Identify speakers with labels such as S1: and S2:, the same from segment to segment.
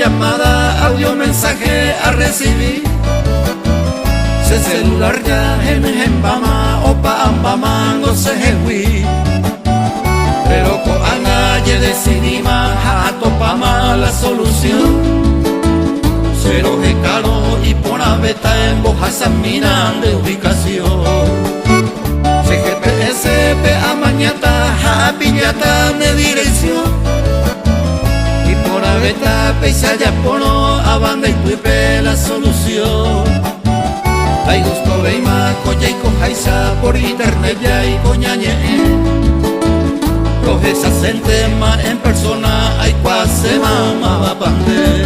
S1: llamada, audio, mensaje a recibir. Se celular ya en Bama, opa ambama, no se hewi. Pero con anaye decidimos a topama la solución. Cero de caro y por beta en bojas minan de ubicación. CGPS pe a mañata, a piñata de dirección. Y por beta peisa ya pono, a banda y tuipe la solución. Hay gusto veima, coya y cojaisa, por internet ya y coñañe. Coges hacen tema en persona, hay cuase mamá va pande.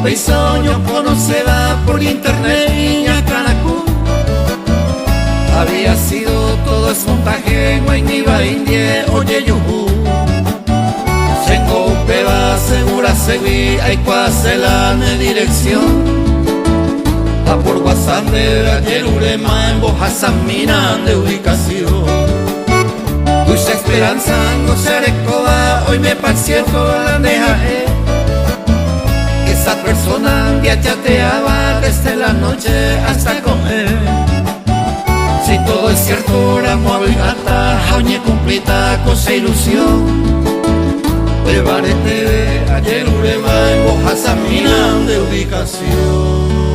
S1: Peisoño conocerá por internet y a Canacú. Había sido todo es montaje, Guayniba, Indie, oye yuhu. Sengo peba, segura segui, hay cuasela en dirección. A por WhatsApp de ayer urema en bojas miran de ubicación. Tuya esperanza no se recoba, hoy me paciento la deja. Esa persona ya chateaba desde la noche hasta comer. Si todo es cierto, la movilata, jañe cumplita, cosa ilusión. Llevarete ayer ureba en bojas minan de ubicación.